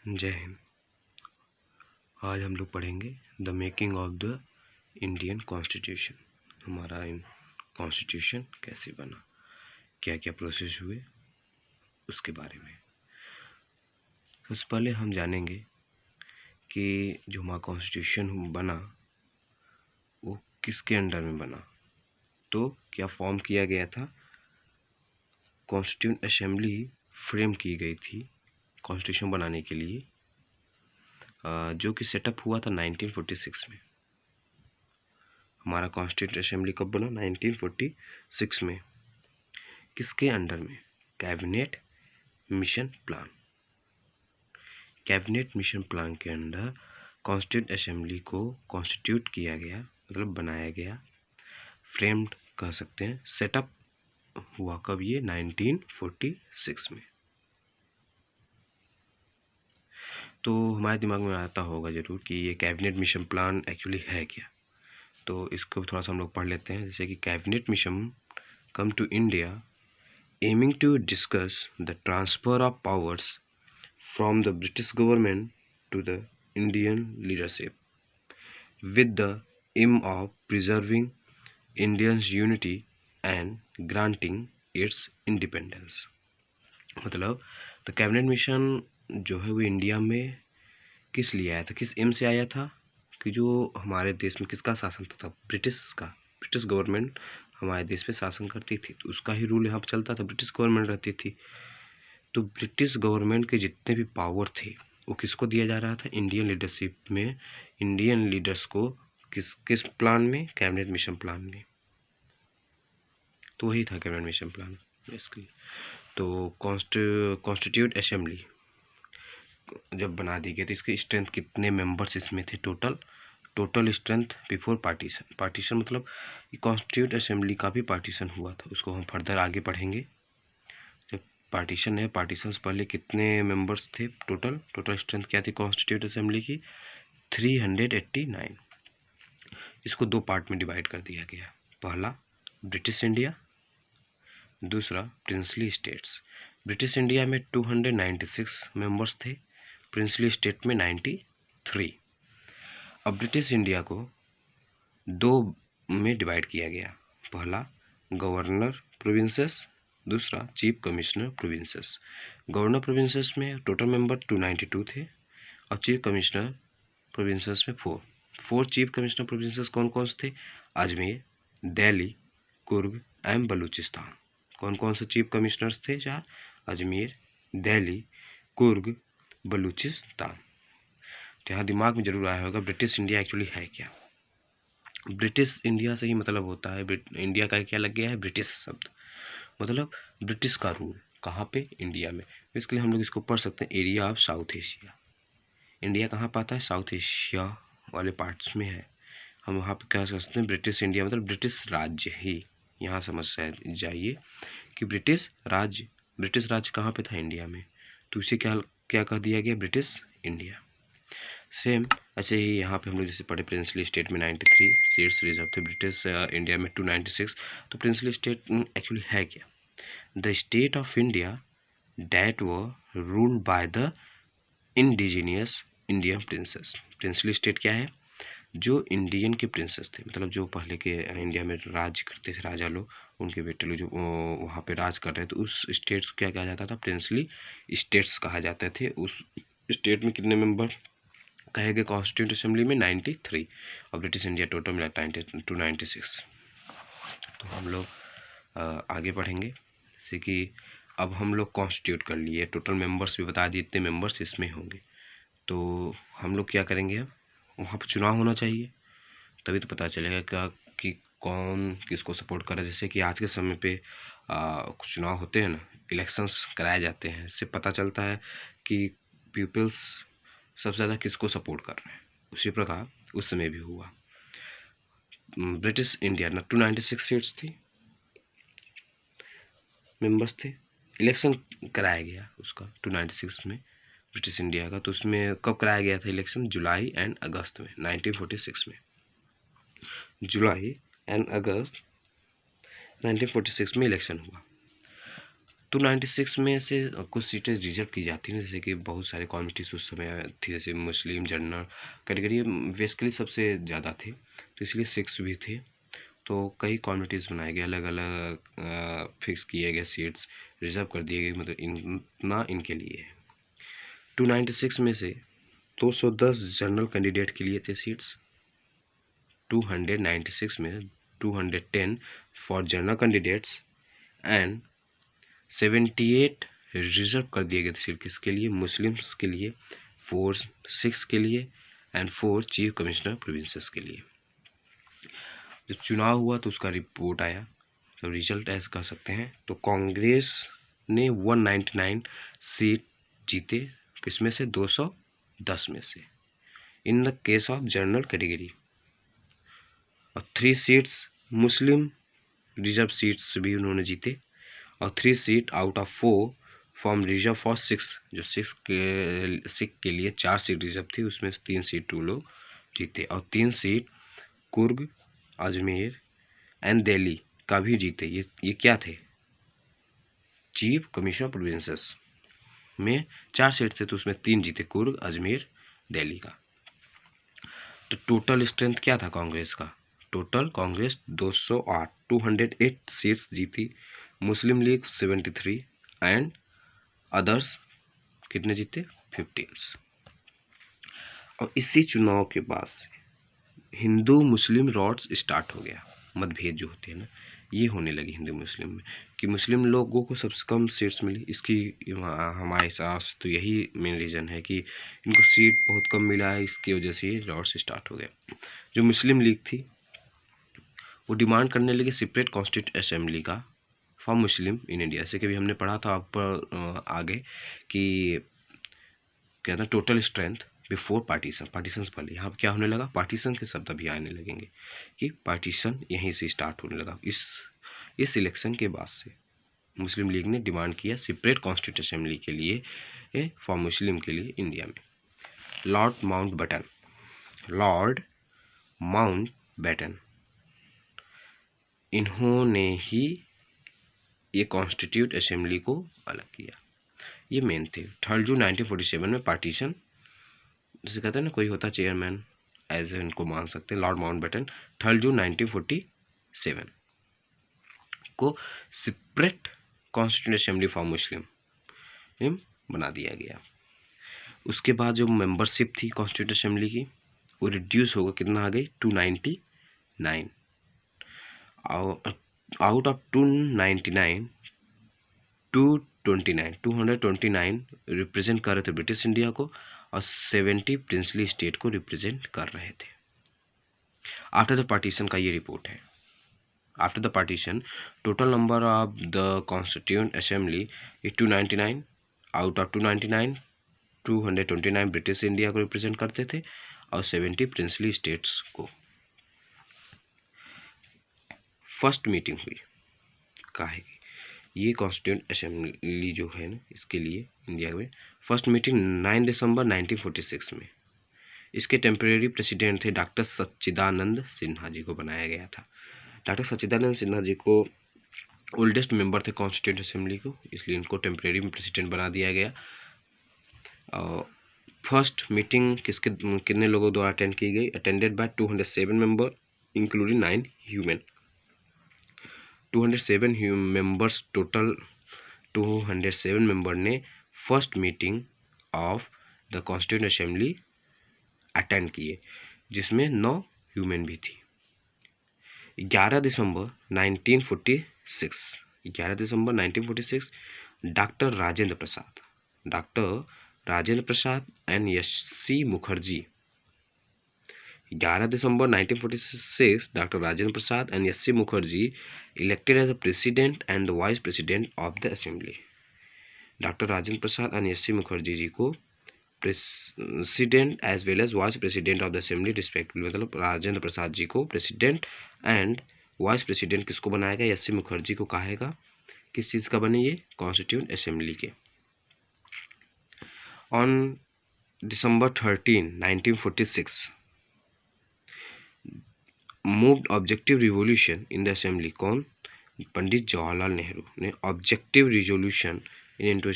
जय हिंद। आज हम लोग पढ़ेंगे the making of the Indian constitution. हमारा कॉन्स्टिट्यूशन कैसे बना, क्या क्या प्रोसेस हुए, उसके बारे में। सबसे पहले हम जानेंगे कि जो हमारा कॉन्स्टिट्यूशन बना वो किसके अंडर में बना। तो क्या फॉर्म किया गया था, कॉन्स्टिट्यूंट असेंबली फ्रेम की गई थी कॉन्स्टिट्यूशन बनाने के लिए, जो कि सेटअप हुआ था 1946 में। हमारा कॉन्स्टिट्यूंट असेंबली कब बना? 1946 में। किसके अंडर में? Cabinet mission plan. Cabinet mission plan के अंडर कॉन्स्टिट्यूंट असेंबली को कॉन्स्टिट्यूट किया गया, मतलब बनाया गया, फ्रेम्ड कह सकते हैं। सेटअप हुआ कब? ये 1946 में। तो हमारे दिमाग में आता होगा ज़रूर कि ये कैबिनेट मिशन प्लान एक्चुअली है क्या। तो इसको थोड़ा सा हम लोग पढ़ लेते हैं। जैसे कि cabinet mission come to India aiming to discuss the transfer of powers from the British government to the Indian leadership with the aim of preserving Indians' unity and granting its independence। मतलब तो cabinet mission जो है वो India में किस लिए आया था, किस एम से आया था कि जो हमारे देश में किसका शासन था? ब्रिटिश का। ब्रिटिश गवर्नमेंट हमारे देश पे शासन करती थी, तो उसका ही रूल यहाँ पर चलता था, ब्रिटिश गवर्नमेंट रहती थी। तो ब्रिटिश गवर्नमेंट के जितने भी पावर थे वो किसको दिया जा रहा था? इंडियन लीडरशिप में, इंडियन लीडर्स को। किस किस प्लान में? कैबिनेट मिशन प्लान में। तो वही था कैबिनेट मिशन प्लान बेसिकली। तो कॉन्स्टिट्यूट असेंबली जब बना दी गई तो इसकी स्ट्रेंथ कितने मेंबर्स इसमें थे? टोटल स्ट्रेंथ बिफोर पार्टीशन मतलब कॉन्स्टिट्यूट असेंबली का भी पार्टीशन हुआ था, उसको हम फर्दर आगे पढ़ेंगे। जब पार्टीशन है, पार्टीशन से पहले कितने मेंबर्स थे? टोटल स्ट्रेंथ क्या थी कॉन्स्टिट्यूट असेंबली की? 389। इसको दो पार्ट में डिवाइड कर दिया गया। पहला ब्रिटिश इंडिया, दूसरा प्रिंसली स्टेट्स। ब्रिटिश इंडिया में 296 मेंबर्स थे, प्रिंसली स्टेट में 93। अब ब्रिटिश इंडिया को दो में डिवाइड किया गया। पहला गवर्नर प्रोविंसेस, दूसरा chief commissioner provinces. Governor provinces में टोटल मेंबर 292 थे और चीफ कमिश्नर प्रोविंसेस में 4 चीफ कमिश्नर प्रोविंसेस कौन कौन से थे? अजमेर, दिल्ली, कुर्ग एंड बलूचिस्तान। कौन कौन से चीफ कमिश्नर्स थे? 4। अजमेर, दिल्ली, कुर्ग, बलूचिस्तान। तो यहाँ दिमाग में जरूर आया होगा ब्रिटिश इंडिया एक्चुअली है क्या। ब्रिटिश इंडिया से ही मतलब होता है, इंडिया का क्या लग गया है? ब्रिटिश शब्द, मतलब ब्रिटिश का रूल कहाँ पे? इंडिया में। इसके लिए हम लोग इसको पढ़ सकते हैं area of south Asia. India कहाँ पाता है? साउथ एशिया वाले पार्ट्स में है। हम वहाँ पे क्या सकते हैं? ब्रिटिश इंडिया मतलब ब्रिटिश राज्य ही। यहाँ समझ जाइए कि ब्रिटिश राज्य कहाँ पे था? इंडिया में। तो इसे क्या कह दिया गया? British India. सेम ऐसे ही यहाँ पे हम लोग जैसे पढ़े प्रिंसली स्टेट में 93 सीट्स रिजर्व थे, ब्रिटिश इंडिया में 296। तो प्रिंसली स्टेट एक्चुअली है क्या? The state of India that were ruled by the indigenous Indian princess. Princely state क्या है? जो इंडियन के प्रिंसेस थे, मतलब जो पहले के इंडिया में राज करते थे राजा लोग, उनके बेटे लोग जो वहाँ पे राज कर रहे थे, उस स्टेट्स को क्या कहा जाता था? प्रिंसली स्टेट्स कहा जाते थे। उस स्टेट में कितने मेंबर कहे गए कॉन्स्टिट्यूंट असेंबली में? 93 और ब्रिटिश इंडिया टोटल मिला 296। तो हम लोग आगे पढ़ेंगे। जैसे कि अब हम लोग कॉन्स्टिट्यूट कर लिए, टोटल मेंबर्स भी बता दिए इतने मेंबर्स इसमें होंगे। तो हम लोग क्या करेंगे? अब वहाँ पर चुनाव होना चाहिए, तभी तो पता चलेगा क्या कि कौन किसको सपोर्ट कर रहा है। जैसे कि आज के समय पे कुछ चुनाव होते हैं ना, इलेक्शंस कराए जाते हैं, इससे पता चलता है कि पीपल्स सबसे ज़्यादा किसको सपोर्ट कर रहे हैं। उसी प्रकार उस समय भी हुआ। ब्रिटिश इंडिया ना 296 सीट्स थी, मेंबर्स थे, इलेक्शन कराया गया उसका 296 में ब्रिटिश इंडिया का। तो उसमें कब कराया गया था इलेक्शन? जुलाई एंड अगस्त में, 1946 में। जुलाई एंड अगस्त 1946 में इलेक्शन हुआ। 296 में से कुछ सीटें रिजर्व की जाती हैं, जैसे कि बहुत सारे कम्युनिटीज उस समय थी, जैसे मुस्लिम, जनरल कैटेगरी बेसिकली सबसे ज़्यादा थे, तो इसलिए 6 भी थे। तो कई कम्युनिटीज़ बनाए गए, अलग अलग फिक्स किए गए सीट्स रिजर्व कर दिए गए, मतलब इतना इनके लिए। 296 में से 210 जनरल कैंडिडेट के लिए थे सीट्स, 296 में 210 for general candidates and 78 reserve कर दिए गए थे सीट किसके लिए, मुस्लिम्स के लिए, 4 सिक्स के लिए एंड 4 चीफ कमिश्नर प्रोविंसेस के लिए। जब चुनाव हुआ तो उसका रिपोर्ट आया, तो रिजल्ट ऐसे कह सकते हैं। तो कांग्रेस ने 199 सीट जीते, किसमें से, 210 में से, in the case of general category, और 3 सीट्स मुस्लिम रिजर्व सीट्स भी उन्होंने जीते, और 3 seat out of 4 from reserve for 6, जो सिख के लिए 4 सीट रिजर्व थी, उसमें से 3 सीट वो लोग जीते, और 3 सीट कुर्ग, अजमेर एंड दिल्ली का भी जीते। ये क्या थे, चीफ कमिश्नर प्रोविंसेस में 4 सीट थे, तो उसमें 3 जीते, कुर्ग, अजमेर, दिल्ली का। तो टोटल स्ट्रेंथ क्या था कांग्रेस का, टोटल कांग्रेस 208 सीट्स जीती, मुस्लिम लीग 73 एंड अदर्स कितने जीते, 15। और इसी चुनाव के बाद से हिंदू मुस्लिम रॉड्स स्टार्ट हो गया, मतभेद जो होते हैं ना, ये होने लगी हिंदू मुस्लिम में, कि मुस्लिम लोगों को सबसे कम सीट्स मिली। इसकी हमारे हिसाब से तो यही मेन रीज़न है कि इनको सीट बहुत कम मिला है, इसकी वजह से ये रॉड्स स्टार्ट हो गया। जो मुस्लिम लीग थी वो डिमांड करने लगी सेपरेट कॉन्स्टिट्यूंट असेंबली का फॉर मुस्लिम इन इंडिया, जैसे कि अभी हमने पढ़ा था आप आगे कि क्या था, टोटल स्ट्रेंथ बिफोर पार्टीशन पहले, यहाँ क्या होने लगा, पार्टीशन के शब्द अभी आने लगेंगे कि पार्टीशन यहीं से स्टार्ट होने लगा। इस इलेक्शन के बाद से मुस्लिम लीग ने डिमांड किया सेपरेट कॉन्स्टिट्यूंट असेंबली के लिए फॉर मुस्लिम के लिए इंडिया में। लॉर्ड माउंटबेटन इन्होंने ही ये कॉन्स्टिट्यूट असेंबली को अलग किया, ये मेन थे। 3 जून 1947 में पार्टीशन, जैसे कहते हैं ना कोई होता चेयरमैन, एज इनको मान सकते हैं, लॉर्ड माउंटबेटन 3 जून 1947 को separate constituent assembly for Muslim बना दिया गया। उसके बाद जो मेंबरशिप थी कॉन्स्टिट्यूंट असेंबली की वो रिड्यूस होगा, कितना आ गई, 299, आउट ऑफ 299 229 रिप्रेजेंट कर रहे थे ब्रिटिश इंडिया को, और 70 प्रिंसली स्टेट को रिप्रेजेंट कर रहे थे। आफ्टर द पार्टीशन का ये रिपोर्ट है, after the partition total number of the constituent assembly is 299, out of 299 229 British India को रिप्रेजेंट करते थे और 70 प्रिंसली स्टेट्स को। फर्स्ट मीटिंग हुई काहे की, ये कॉन्स्टिट्यूंट असेंबली जो है ना, इसके लिए इंडिया में फर्स्ट मीटिंग 9 दिसंबर 1946 में। इसके टेम्परेरी प्रेसिडेंट थे डॉक्टर सच्चिदानंद सिन्हा जी को बनाया गया था। डॉक्टर सच्चिदानंद सिन्हा जी को ओल्डेस्ट मेंबर थे कॉन्स्टिट्यूंट असेंबली को, इसलिए इनको टेम्परेरी प्रेसिडेंट बना दिया गया। फर्स्ट मीटिंग कितने लोगों द्वारा अटेंड की गई, attended by 207 member including 9 women. 207 members total, 207 member ने first meeting of the constituent assembly attend किए, जिसमें 9 ह्यूमन भी थी। 11 December 1946 doctor Rajendra Prasad and SC. Mukherjee, 11 December 1946 doctor Rajendra Prasad and SC. Mukherjee elected as the president and the vice president of the assembly. Doctor Rajendra Prasad and SC. Mukherjee ji को president as well as vice president of the assembly respectively, मतलब राजेंद्र प्रसाद जी को president and vice president किसको बनाया गया, SC. Mukherjee को कहेगा किस चीज़ का बने, ये कॉन्स्टिट्यूंट असेंबली के। On December 13, 1946 moved objective revolution in the assembly, कौन, पंडित जवाहरलाल नेहरू ने ऑब्जेक्टिव रिजोल्यूशन इनटू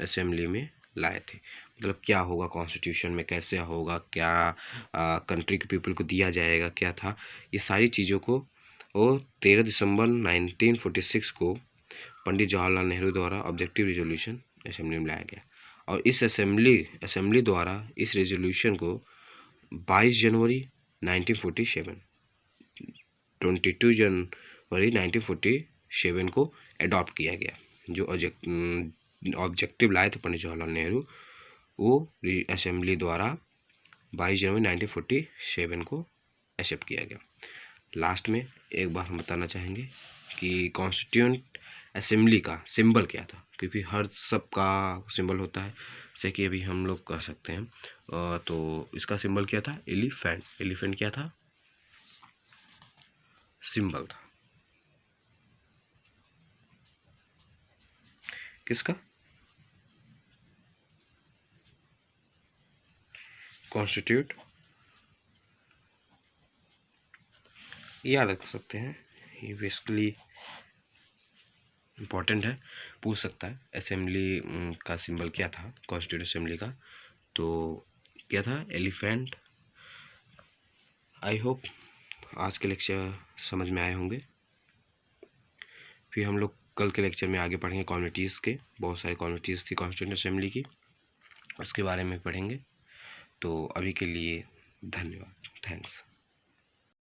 असेंबली में लाए थे। मतलब क्या होगा कॉन्स्टिट्यूशन में, कैसे होगा, क्या कंट्री के पीपल को दिया जाएगा, क्या था, ये सारी चीज़ों को वो 13 दिसंबर 1946 को पंडित जवाहरलाल नेहरू द्वारा ऑब्जेक्टिव रिजोल्यूशन असेंबली में लाया गया। और इस असेंबली द्वारा इस रेजोल्यूशन को 22 जनवरी 1947 22 जनवरी 1947 को अडॉप्ट किया गया। जो ऑब्जेक्टिव लाए थे पंडित जवाहरलाल नेहरू वो असेंबली द्वारा 22 जनवरी 1947 को एक्सेप्ट किया गया। लास्ट में एक बार हम बताना चाहेंगे कि कॉन्स्टिट्यूएंट असेंबली का सिंबल क्या था, क्योंकि हर सब का सिंबल होता है, जैसे कि अभी हम लोग कर सकते हैं। तो इसका सिंबल क्या था? एलिफेंट। एलिफेंट क्या था? सिंबल था। किसका? कॉन्स्टिट्यूट। याद रख सकते हैं, ये बेसिकली इम्पॉर्टेंट है, पूछ सकता है। असेंबली का सिंबल क्या था कॉन्स्टिट्यूट असेंबली का? तो क्या था? एलिफेंट। आई होप आज के लेक्चर समझ में आए होंगे। फिर हम लोग कल के लेक्चर में आगे पढ़ेंगे कम्युनिटीज़ के, बहुत सारी कम्युनिटीज़ थी कॉन्स्टिट्यूएंट असेंबली की, उसके बारे में पढ़ेंगे। तो अभी के लिए धन्यवाद, थैंक्स।